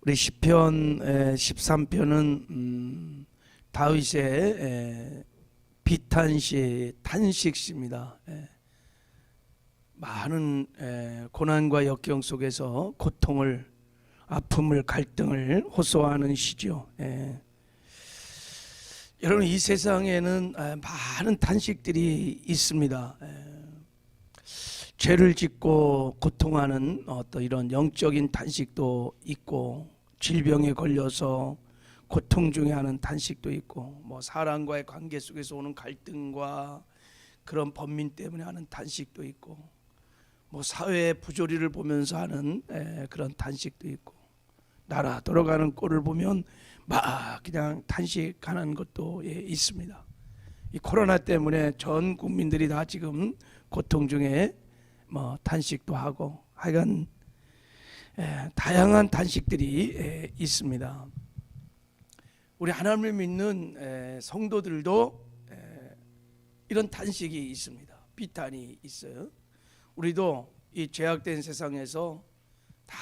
우리 시편 13편은 다윗의 비탄시 탄식시입니다. 많은 고난과 역경 속에서 고통을, 아픔을, 갈등을 호소하는 시죠. 여러분, 이 세상에는 많은 탄식들이 있습니다. 죄를 짓고 고통하는 어떤 이런 영적인 탄식도 있고, 질병에 걸려서 고통 중에 하는 탄식도 있고, 뭐 사람과의 관계 속에서 오는 갈등과 그런 번민 때문에 하는 탄식도 있고, 뭐 사회의 부조리를 보면서 하는 그런 탄식도 있고, 나라 돌아가는 꼴을 보면 막 그냥 탄식하는 것도 있습니다. 이 코로나 때문에 전 국민들이 다 지금 고통 중에 뭐 탄식도 하고, 하여간 다양한 탄식들이 있습니다. 우리 하나님을 믿는 성도들도 이런 탄식이 있습니다. 비탄이 있어요. 우리도 이 죄악된 세상에서 다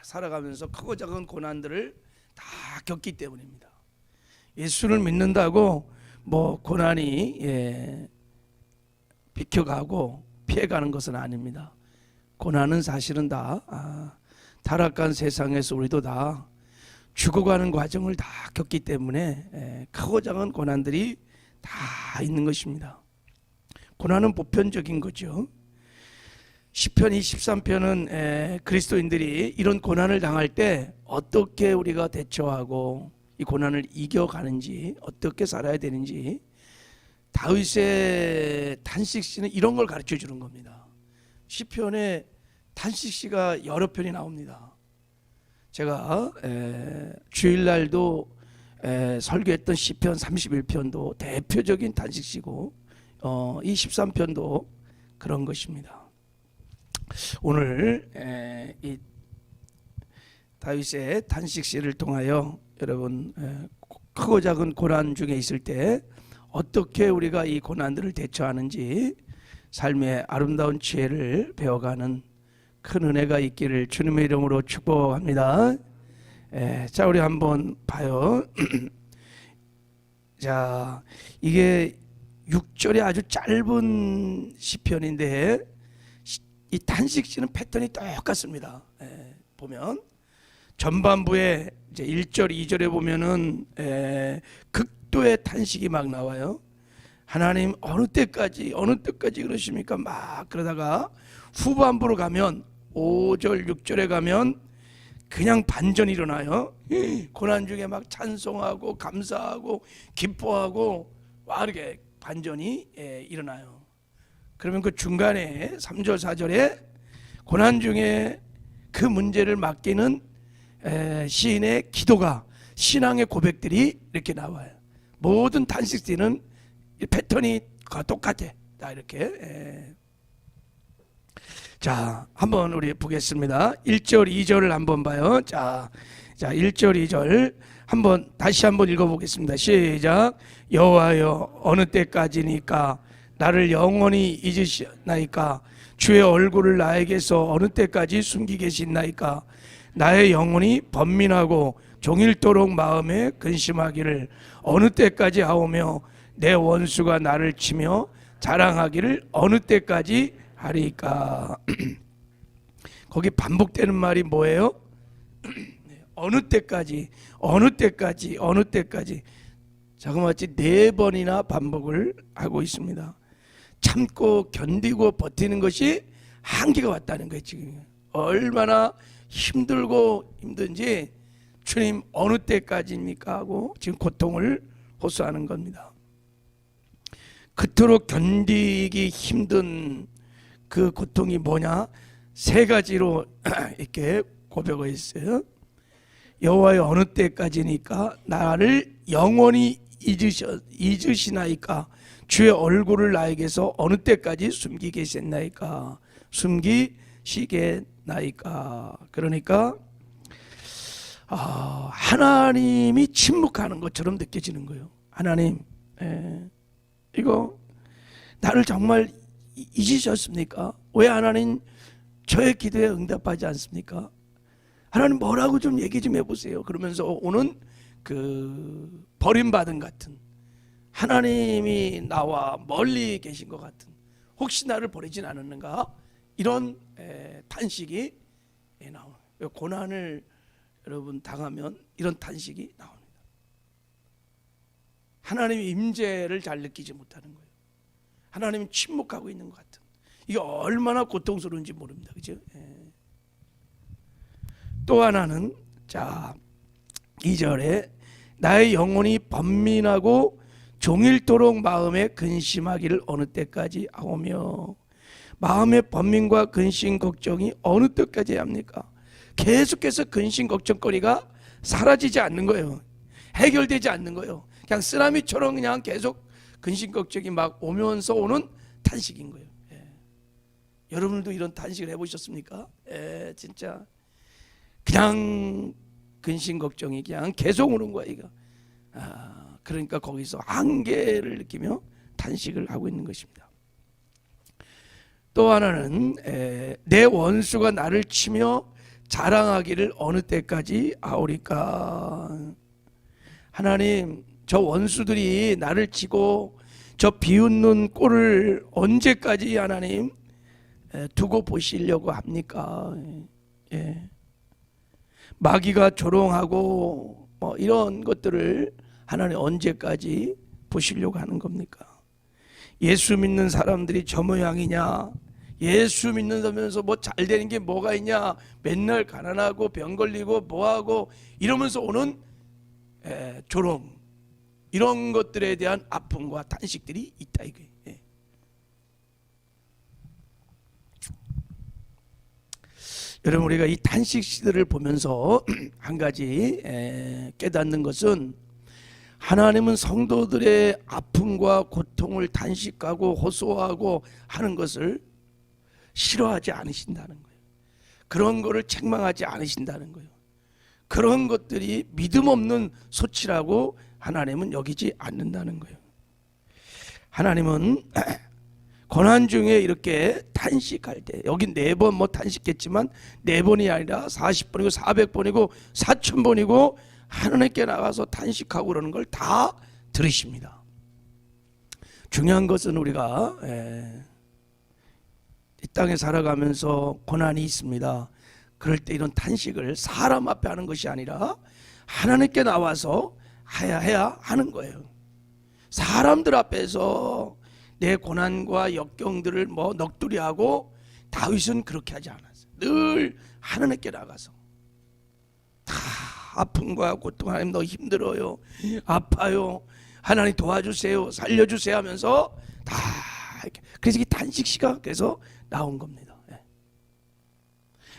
살아가면서 크고 작은 고난들을 다 겪기 때문입니다. 예수를 믿는다고 뭐 고난이 비켜가고 피해가는 것은 아닙니다. 고난은 사실은 다 타락한 세상에서 우리도 다 죽어가는 과정을 다 겪기 때문에 크고 작은 고난들이 다 있는 것입니다. 고난은 보편적인 거죠. 시편 23편은 그리스도인들이 이런 고난을 당할 때 어떻게 우리가 대처하고 이 고난을 이겨가는지, 어떻게 살아야 되는지, 다윗의 탄식시는 이런 걸 가르쳐 주는 겁니다. 시편에 탄식시가 여러 편이 나옵니다. 제가 주일날도 설교했던 시편 31편도 대표적인 탄식시고, 이 13편도 그런 것입니다. 오늘 이 다윗의 탄식시를 통하여 여러분, 크고 작은 고난 중에 있을 때 어떻게 우리가 이 고난들을 대처하는지 삶의 아름다운 지혜를 배워가는 큰 은혜가 있기를 주님의 이름으로 축복합니다. 자, 우리 한번 봐요. 자, 이게 6절이 아주 짧은 시편인데 이 탄식시는 패턴이 똑같습니다. 보면 전반부에 이제 1절, 2절에 보면은 극도의 탄식이 막 나와요. 하나님 어느 때까지 그러십니까? 막 그러다가 후반부로 가면 5절, 6절에 가면 그냥 반전이 일어나요. 고난 중에 막 찬송하고 감사하고 기뻐하고 막 이렇게 반전이 일어나요. 그러면 그 중간에 3절, 4절에 고난 중에 그 문제를 맡기는 시인의 기도가, 신앙의 고백들이 이렇게 나와요. 모든 탄식시는 패턴이 똑같아. 다 이렇게. 자, 한번 우리 보겠습니다. 1절, 2절을 한번 봐요. 자, 1절, 2절 한번 다시 한번 읽어보겠습니다. 시작. 여호와여, 어느 때까지니까 나를 영원히 잊으시나이까? 주의 얼굴을 나에게서 어느 때까지 숨기 계시나이까? 나의 영혼이 번민하고 종일토록 마음에 근심하기를 어느 때까지 하오며 내 원수가 나를 치며 자랑하기를 어느 때까지 하리까? 거기 반복되는 말이 뭐예요? 어느 때까지, 어느 때까지, 어느 때까지. 자그마치 4번이나 반복을 하고 있습니다. 참고 견디고 버티는 것이 한계가 왔다는 거예요. 지금 얼마나 힘들고 힘든지 주님 어느 때까지입니까 하고 지금 고통을 호소하는 겁니다. 그토록 견디기 힘든 그 고통이 뭐냐? 3가지로 이렇게 고백을 했어요. 여호와여, 어느 때까지니까 나를 영원히 잊으시나이까? 주의 얼굴을 나에게서 어느 때까지 숨기겠나이까? 숨기시겠나이까? 그러니까 하나님이 침묵하는 것처럼 느껴지는 거예요. 하나님, 이거 나를 정말 잊으셨습니까? 왜 하나님 저의 기도에 응답하지 않습니까? 하나님 뭐라고 좀 얘기 좀 해보세요. 그러면서 오는 그 버림받은 같은, 하나님이 나와 멀리 계신 것 같은, 혹시 나를 버리진 않았는가, 이런 탄식이 나오는 거예요. 고난을 여러분 당하면 이런 탄식이 나옵니다. 하나님의 임재를 잘 느끼지 못하는 거예요. 하나님이 침묵하고 있는 것 같은, 이게 얼마나 고통스러운지 모릅니다. 그죠? 또 하나는, 자 2절에 나의 영혼이 번민하고 종일토록 마음에 근심하기를 어느 때까지 하오며, 마음의 번민과 근심 걱정이 어느 때까지 합니까? 계속해서 근심 걱정거리가 사라지지 않는 거예요. 해결되지 않는 거예요. 그냥 쓰나미처럼 그냥 계속 근심 걱정이 막 오면서 오는 탄식인 거예요. 여러분들도 이런 탄식을 해보셨습니까? 진짜 그냥 근심 걱정이 그냥 계속 오는 거야 이거. 그러니까 거기서 한계를 느끼며 탄식을 하고 있는 것입니다. 또 하나는 내 원수가 나를 치며 자랑하기를 어느 때까지 하오리까. 하나님, 저 원수들이 나를 치고 저 비웃는 꼴을 언제까지 하나님 두고 보시려고 합니까? 마귀가 조롱하고 뭐 이런 것들을 하나님 언제까지 보시려고 하는 겁니까? 예수 믿는 사람들이 저 모양이냐, 예수 믿는다면서 뭐 잘 되는 게 뭐가 있냐, 맨날 가난하고 병 걸리고 뭐하고 이러면서 오는 조롱, 이런 것들에 대한 아픔과 탄식들이 있다 이거예요. 여러분, 우리가 이 탄식 시들을 보면서 한 가지 깨닫는 것은, 하나님은 성도들의 아픔과 고통을 단식하고 호소하고 하는 것을 싫어하지 않으신다는 거예요. 그런 거를 책망하지 않으신다는 거예요. 그런 것들이 믿음 없는 소치라고 하나님은 여기지 않는다는 거예요. 하나님은 고난 중에 이렇게 탄식할 때, 여기 4번 뭐 탄식했지만 4번이 아니라 40번이고 400번이고 4000번이고 하나님께 나가서 탄식하고 그러는 걸 다 들으십니다. 중요한 것은 우리가 이 땅에 살아가면서 고난이 있습니다. 그럴 때 이런 탄식을 사람 앞에 하는 것이 아니라 하나님께 나와서 해야 하는 거예요. 사람들 앞에서 내 고난과 역경들을 뭐 넋두리하고, 다윗은 그렇게 하지 않았어요. 늘 하나님께 나가서 다 아픔과 고통, 하나님 너 힘들어요, 아파요, 하나님 도와주세요, 살려주세요 하면서 다 이렇게. 그래서 이 탄식시가 그래서 나온 겁니다.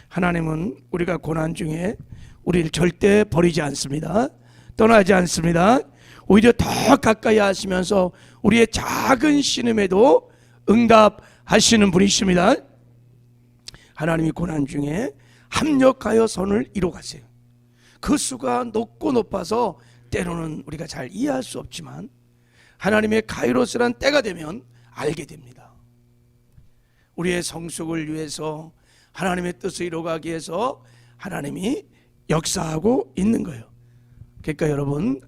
하나님은 우리가 고난 중에 우리를 절대 버리지 않습니다. 떠나지 않습니다. 오히려 더 가까이 하시면서 우리의 작은 신음에도 응답하시는 분이십니다. 하나님이 고난 중에 합력하여 선을 이루어 가세요. 그 수가 높고 높아서 때로는 우리가 잘 이해할 수 없지만 하나님의 카이로스란 때가 되면 알게 됩니다. 우리의 성숙을 위해서, 하나님의 뜻을 이루어가기 위해서 하나님이 역사하고 있는 거예요. 그러니까 여러분,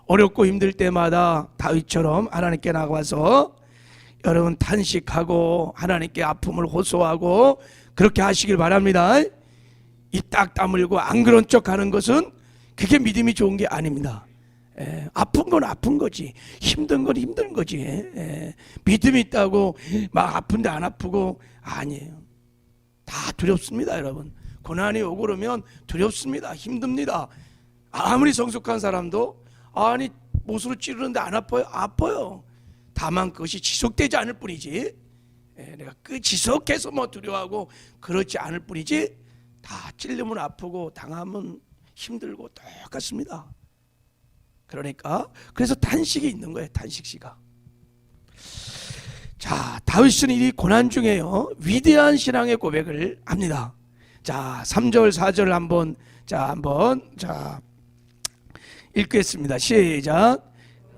어렵고 힘들 때마다 다윗처럼 하나님께 나가서 여러분 탄식하고 하나님께 아픔을 호소하고 그렇게 하시길 바랍니다. 이 딱 다물고 안 그런 척 하는 것은 그게 믿음이 좋은 게 아닙니다. 아픈 건 아픈 거지, 힘든 건 힘든 거지. 믿음이 있다고 막 아픈데 안 아프고, 아니에요. 다 두렵습니다. 여러분, 고난이 오고 그러면 두렵습니다. 힘듭니다. 아무리 성숙한 사람도 아니 못으로 찌르는데 안 아파요? 아파요. 다만 그것이 지속되지 않을 뿐이지, 내가 그 지속해서 뭐 두려워하고 그렇지 않을 뿐이지, 다 찔리면 아프고 당하면 힘들고 똑같습니다. 그러니까 그래서 탄식이 있는 거예요. 탄식시가. 자, 다윗은 이 고난 중에요 위대한 신앙의 고백을 합니다. 자, 3절 4절 한번 읽겠습니다. 시작.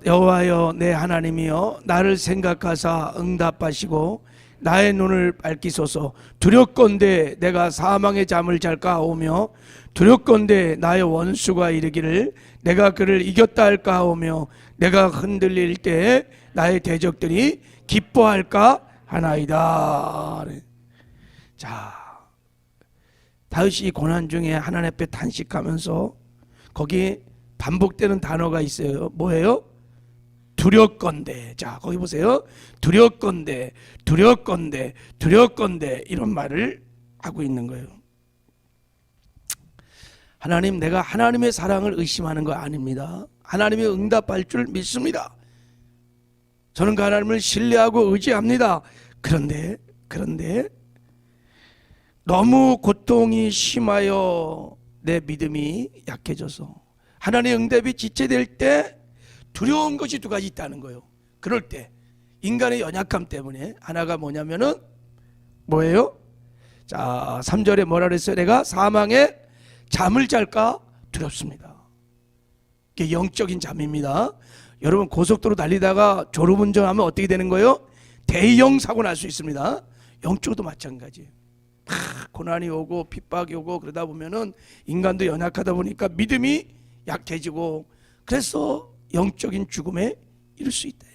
여호와여 내 하나님이여 나를 생각하사 응답하시고 나의 눈을 밝히소서. 두렵건대 내가 사망의 잠을 잘까 하오며 두렵건대 나의 원수가 이르기를 내가 그를 이겼다 할까 하오며 내가 흔들릴 때 나의 대적들이 기뻐할까 하나이다. 자, 다윗이 고난 중에 하나님 앞에 탄식하면서 거기 반복되는 단어가 있어요. 뭐예요? 두렵건대. 자, 거기 보세요. 두렵건대, 두렵건대, 두렵건대, 이런 말을 하고 있는 거예요. 하나님, 내가 하나님의 사랑을 의심하는 거 아닙니다. 하나님이 응답할 줄 믿습니다. 저는 그 하나님을 신뢰하고 의지합니다. 그런데 너무 고통이 심하여 내 믿음이 약해져서 하나님의 응답이 지체될 때 두려운 것이 두 가지 있다는 거예요. 그럴 때 인간의 연약함 때문에 하나가 뭐냐면은 뭐예요? 자, 3절에 뭐라 그랬어요? 내가 사망의 잠을 잘까 두렵습니다. 이게 영적인 잠입니다. 여러분 고속도로 달리다가 졸음운전하면 어떻게 되는 거예요? 대형 사고 날 수 있습니다. 영적으로도 마찬가지예요. 고난이 오고 핍박이 오고 그러다 보면은 인간도 연약하다 보니까 믿음이 약해지고 그래서 영적인 죽음에 이를 수 있다.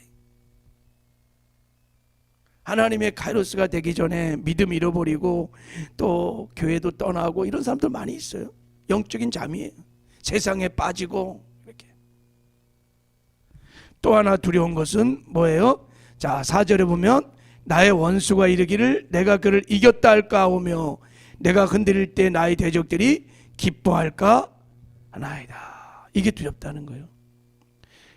하나님의 카이로스가 되기 전에 믿음 잃어버리고 또 교회도 떠나고 이런 사람들 많이 있어요. 영적인 잠이에요. 세상에 빠지고 이렇게. 또 하나 두려운 것은 뭐예요? 자, 4절에 보면 나의 원수가 이르기를 내가 그를 이겼다 할까 하오며 내가 흔들릴 때 나의 대적들이 기뻐할까 하나이다. 이게 두렵다는 거예요.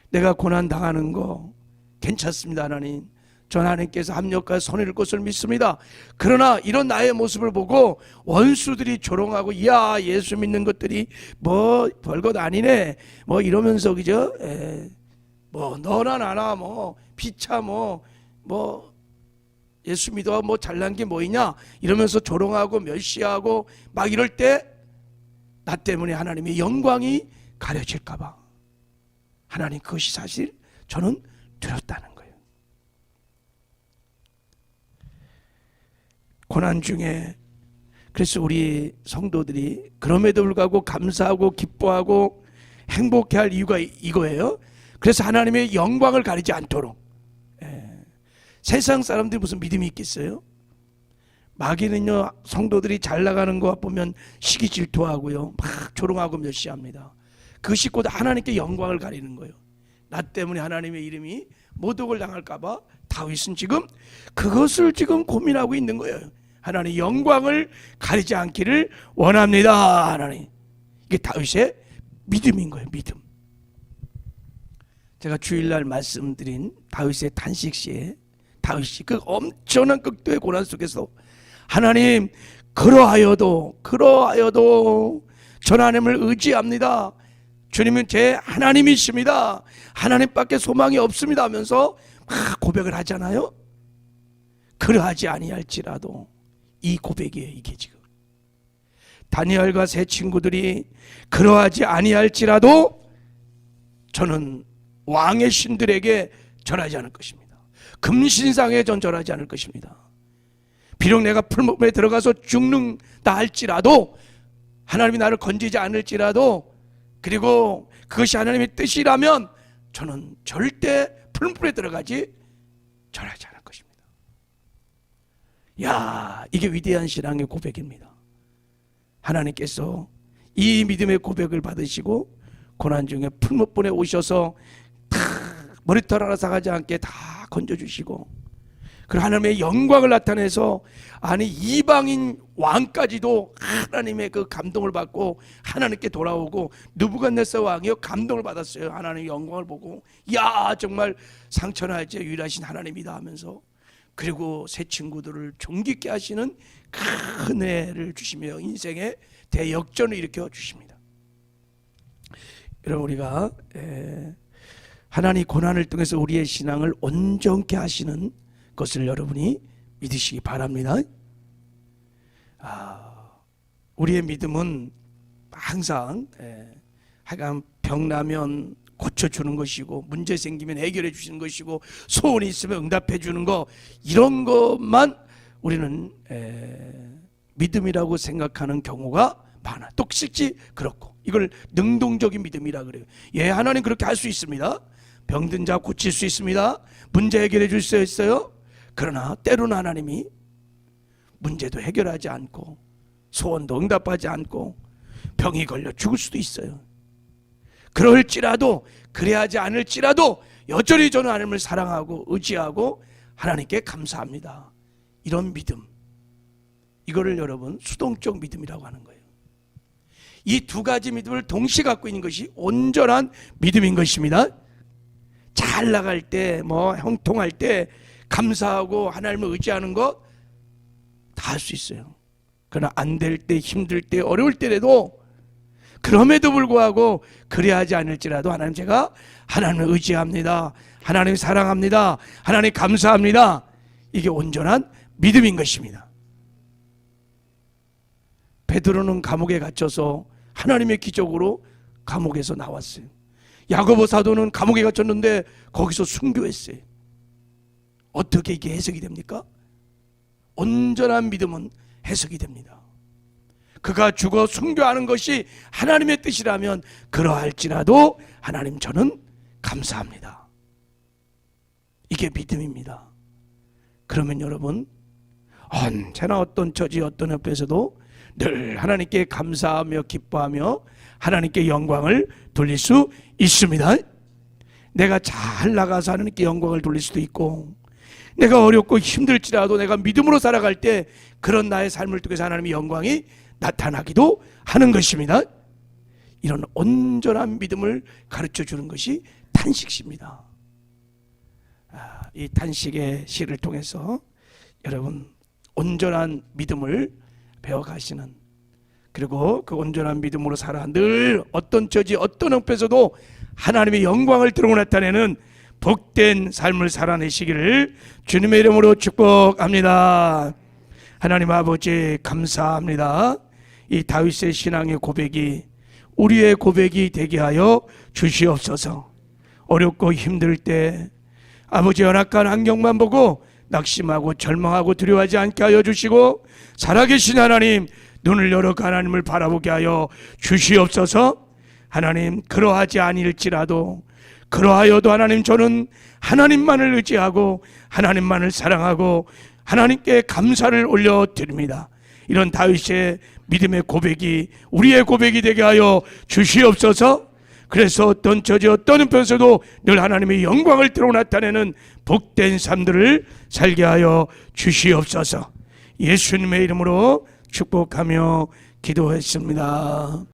내가 고난 당하는 거 괜찮습니다. 하나님, 전 하나님께서 합력과 손해를 것을 믿습니다. 그러나 이런 나의 모습을 보고 원수들이 조롱하고 이야 예수 믿는 것들이 뭐 별것 아니네 뭐 이러면서 그죠? 뭐 너나 나나 뭐 피차 뭐 예수 믿어 뭐 잘난 게 뭐이냐 이러면서 조롱하고 멸시하고 막 이럴 때 나 때문에 하나님의 영광이 가려질까 봐 하나님, 그것이 사실 저는 두렵다는 거예요. 고난 중에 그래서 우리 성도들이 그럼에도 불구하고 감사하고 기뻐하고 행복해할 이유가 이거예요. 그래서 하나님의 영광을 가리지 않도록. 세상 사람들이 무슨 믿음이 있겠어요? 마귀는요, 성도들이 잘 나가는 거 보면 시기 질투하고요 막 조롱하고 멸시합니다. 그것이 곧 하나님께 영광을 가리는 거예요. 나 때문에 하나님의 이름이 모독을 당할까 봐 다윗은 지금 그것을 지금 고민하고 있는 거예요. 하나님 영광을 가리지 않기를 원합니다. 하나님, 이게 다윗의 믿음인 거예요. 믿음. 제가 주일날 말씀드린 다윗의 탄식 시에 다윗이 그 엄청난 극도의 고난 속에서 하나님, 그러하여도 전 하나님을 의지합니다. 주님은 제 하나님이십니다. 하나님밖에 소망이 없습니다 하면서 막 고백을 하잖아요. 그러하지 아니할지라도, 이 고백이에요. 이게 지금 다니엘과 세 친구들이 그러하지 아니할지라도 저는 왕의 신들에게 전하지 않을 것입니다. 금신상에 전하지 않을 것입니다. 비록 내가 풀무불에 들어가서 죽는다 할지라도, 하나님이 나를 건지지 않을지라도, 그리고 그것이 하나님의 뜻이라면 저는 절대 풀무불에 전하지 않을 것입니다. 야, 이게 위대한 신앙의 고백입니다. 하나님께서 이 믿음의 고백을 받으시고 고난 중에 풀무불에 오셔서 다 머리털 하나 사가지 않게 다 건져주시고, 그리고 하나님의 영광을 나타내서 아니 이방인 왕까지도 하나님의 그 감동을 받고 하나님께 돌아오고, 느부갓네살 왕이요 감동을 받았어요. 하나님의 영광을 보고 야, 정말 상천하지 유일하신 하나님이다 하면서, 그리고 새 친구들을 존귀케 하시는 큰 은혜를 주시며 인생의 대역전을 일으켜 주십니다. 여러분, 우리가 하나님 고난을 통해서 우리의 신앙을 온전케 하시는 것을 여러분이 믿으시기 바랍니다. 우리의 믿음은 항상 하여간 병나면 고쳐주는 것이고, 문제 생기면 해결해 주시는 것이고, 소원이 있으면 응답해 주는 거, 이런 것만 우리는 믿음이라고 생각하는 경우가 많아. 또 실제 그렇고 이걸 능동적인 믿음이라 그래요. 예, 하나님 그렇게 할 수 있습니다. 병든 자 고칠 수 있습니다. 문제 해결해 줄 수 있어요. 그러나 때로는 하나님이 문제도 해결하지 않고 소원도 응답하지 않고 병이 걸려 죽을 수도 있어요. 그럴지라도, 그래야지 않을지라도 여전히 저는 하나님을 사랑하고 의지하고 하나님께 감사합니다. 이런 믿음, 이거를 여러분 수동적 믿음이라고 하는 거예요. 이 두 가지 믿음을 동시에 갖고 있는 것이 온전한 믿음인 것입니다. 잘 나갈 때, 형통할 때 감사하고 하나님을 의지하는 거 다 할 수 있어요. 그러나 안 될 때, 힘들 때, 어려울 때라도 그럼에도 불구하고 그래야 하지 않을지라도 하나님, 제가 하나님을 의지합니다. 하나님 사랑합니다. 하나님 감사합니다. 이게 온전한 믿음인 것입니다. 베드로는 감옥에 갇혀서 하나님의 기적으로 감옥에서 나왔어요. 야고보 사도는 감옥에 갇혔는데 거기서 순교했어요. 어떻게 이게 해석이 됩니까? 온전한 믿음은 해석이 됩니다. 그가 죽어 순교하는 것이 하나님의 뜻이라면 그러할지라도 하나님 저는 감사합니다. 이게 믿음입니다. 그러면 여러분 언제나 어떤 처지 어떤 옆에서도 늘 하나님께 감사하며 기뻐하며 하나님께 영광을 돌릴 수 있습니다. 내가 잘 나가서 하나님께 영광을 돌릴 수도 있고, 내가 어렵고 힘들지라도 내가 믿음으로 살아갈 때 그런 나의 삶을 통해서 하나님의 영광이 나타나기도 하는 것입니다. 이런 온전한 믿음을 가르쳐 주는 것이 탄식시입니다. 이 탄식의 시를 통해서 여러분 온전한 믿음을 배워가시는, 그리고 그 온전한 믿음으로 살아 늘 어떤 처지 어떤 형편에서도 하나님의 영광을 드러내 나타내는 복된 삶을 살아내시기를 주님의 이름으로 축복합니다. 하나님 아버지 감사합니다. 이 다윗의 신앙의 고백이 우리의 고백이 되게 하여 주시옵소서. 어렵고 힘들 때 아버지 연약한 환경만 보고 낙심하고 절망하고 두려워하지 않게 하여 주시고, 살아계신 하나님 눈을 열어 하나님을 바라보게 하여 주시옵소서. 하나님 그러하지 아니할지라도, 그러하여도 하나님 저는 하나님만을 의지하고 하나님만을 사랑하고 하나님께 감사를 올려드립니다. 이런 다윗의 믿음의 고백이 우리의 고백이 되게 하여 주시옵소서. 그래서 어떤 처지 어떤 형편에서도 늘 하나님의 영광을 드러 나타내는 복된 삶들을 살게 하여 주시옵소서. 예수님의 이름으로 축복하며 기도했습니다.